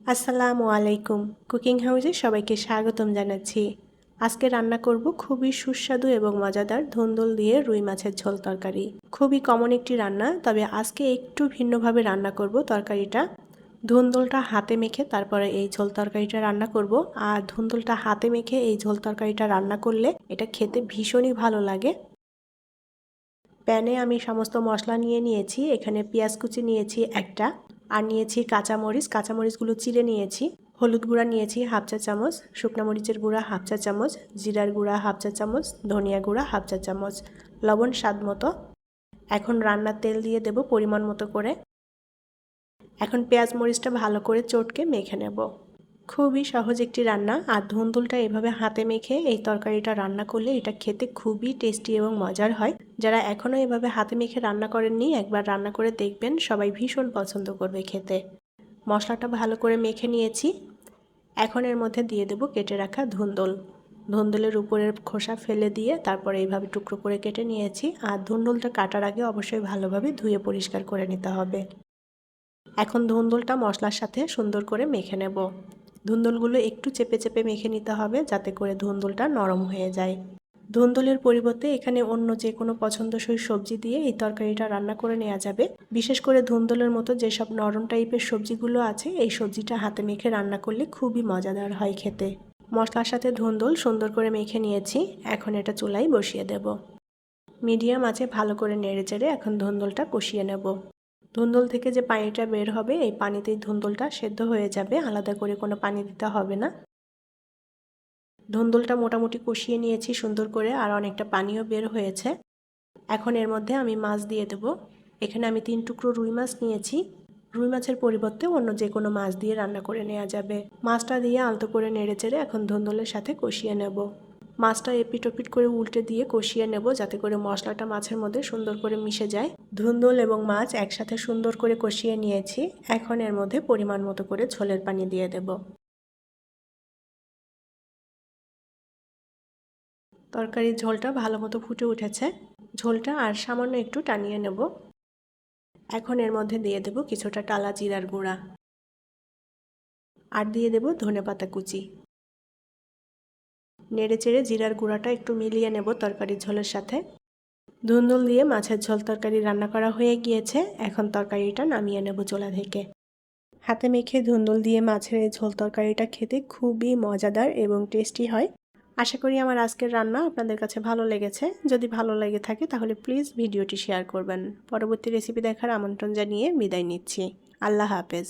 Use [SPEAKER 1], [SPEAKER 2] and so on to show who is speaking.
[SPEAKER 1] আসসালামু আলাইকুম। কুকিং হাউসে সবাইকে স্বাগতম জানাচ্ছি। আজকে রান্না করব খুবই সুস্বাদু এবং মজাদার ধুন্দুল দিয়ে রুই মাছের ঝোল তরকারি। খুবই কমন একটি রান্না, তবে আজকে একটু ভিন্নভাবে রান্না করব তরকারিটা। ধুন্দুলটা হাতে মেখে তারপরে এই ঝোল তরকারিটা রান্না করব। আর ধুন্দুলটা হাতে মেখে এই ঝোল তরকারিটা রান্না করলে এটা খেতে ভীষণই ভালো লাগে। প্যানে আমি সমস্ত মশলা নিয়ে নিয়েছি। এখানে পেঁয়াজ কুচি নিয়েছি একটা, আর নিয়েছি কাঁচামরিচগুলো চিড়ে নিয়েছি। হলুদ গুঁড়া নিয়েছি হাফ চা চামচ, শুকনো মরিচের গুঁড়া হাফ চা চামচ, জিরার গুঁড়া হাফ চা চামচ, ধনিয়া গুঁড়া হাফ চা চামচ, লবণ স্বাদ মতো। এখন রান্নার তেল দিয়ে দেব পরিমাণ মতো করে। এখন পেঁয়াজ মরিচটা ভালো করে চটকে মেখে নেব। খুবই সহজ একটি রান্না। আর ধুন্দুলটা এভাবে হাতে মেখে এই তরকারিটা রান্না করলে এটা খেতে খুবই টেস্টি এবং মজার হয়। যারা এখনও এভাবে হাতে মেখে রান্না করেননি, একবার রান্না করে দেখবেন, সবাই ভীষণ পছন্দ করবে খেতে। মশলাটা ভালো করে মেখে নিয়েছি। এখন এর মধ্যে দিয়ে দেব কেটে রাখা ধুন্দুল। ধুন্দুলের উপরের খোসা ফেলে দিয়ে তারপরে এইভাবে টুকরো করে কেটে নিয়েছি। আর ধুন্দুলটা কাটার আগে অবশ্যই ভালোভাবে ধুয়ে পরিষ্কার করে নিতে হবে। এখন ধুন্দুলটা মশলার সাথে সুন্দর করে মেখে নেব। ধুন্দুলগুলো একটু চেপে চেপে মেখে নিতে হবে, যাতে করে ধুন্দুলটা নরম হয়ে যায়। ধুন্দুলের পরিবর্তে এখানে অন্য যে কোনো পছন্দসই সবজি দিয়ে এই তরকারিটা রান্না করে নেওয়া যাবে। বিশেষ করে ধুন্দুলের মতো যেসব নরম টাইপের সবজিগুলো আছে, এই সবজিটা হাতে মেখে রান্না করলে খুবই মজাদার হয় খেতে। মশলার সাথে ধুন্দুল সুন্দর করে মেখে নিয়েছি। এখন এটা চুলায় বসিয়ে দেব। মিডিয়াম আঁচে ভালো করে নেড়ে চেড়ে এখন ধুন্দুলটা কষিয়ে নেব। ধুন্দুল থেকে যে পানিটা বের হবে, এই পানিতেই ধুন্দুলটা সেদ্ধ হয়ে যাবে, আলাদা করে কোনো পানি দিতে হবে না। ধুন্দুলটা মোটামুটি কষিয়ে নিয়েছি সুন্দর করে, আর অনেকটা পানিও বের হয়েছে। এখন এর মধ্যে আমি মাছ দিয়ে দেব। এখানে আমি 3 টুকরো রুই মাছ নিয়েছি। রুই মাছের পরিবর্তে অন্য যে কোনো মাছ দিয়ে রান্না করে নেওয়া যাবে। মাছটা দিয়ে আলতো করে নেড়ে চেড়ে এখন ধুন্দুলের সাথে কষিয়ে নেব। মাছটা এপিট ওপিট করে উল্টে দিয়ে কষিয়ে নেব, যাতে করে মশলাটা মাছের মধ্যে সুন্দর করে মিশে যায়। ধুন্দুল এবং মাছ একসাথে সুন্দর করে কষিয়ে নিয়েছি। এখন এর মধ্যে পরিমাণ মতো করে ঝোলের পানি দিয়ে দেব। তরকারির ঝোলটা ভালো মতো ফুটে উঠেছে। ঝোলটা আর সামান্য একটু টানিয়ে নেব। এখন এর মধ্যে দিয়ে দেব কিছুটা টালা জিরার গুঁড়া, আর দিয়ে দেব ধনেপাতা কুচি। নেড়ে চেড়ে জিরার গুঁড়াটা একটু মিলিয়ে নেব তরকারির ঝোলের সাথে। ধুন্দুল দিয়ে মাছের ঝোল তরকারি রান্না করা হয়ে গিয়েছে। এখন তরকারিটা নামিয়ে নেব চুলা থেকে। হাতে মেখে ধুন্দুল দিয়ে মাছের এই ঝোল তরকারিটা খেতে খুবই মজাদার এবং টেস্টি হয়। আশা করি আমার আজকের রান্না আপনাদের কাছে ভালো লেগেছে। যদি ভালো লেগে থাকে তাহলে প্লিজ ভিডিওটি শেয়ার করবেন। পরবর্তী রেসিপি দেখার আমন্ত্রণ জানিয়ে বিদায় নিচ্ছি। আল্লাহ হাফেজ।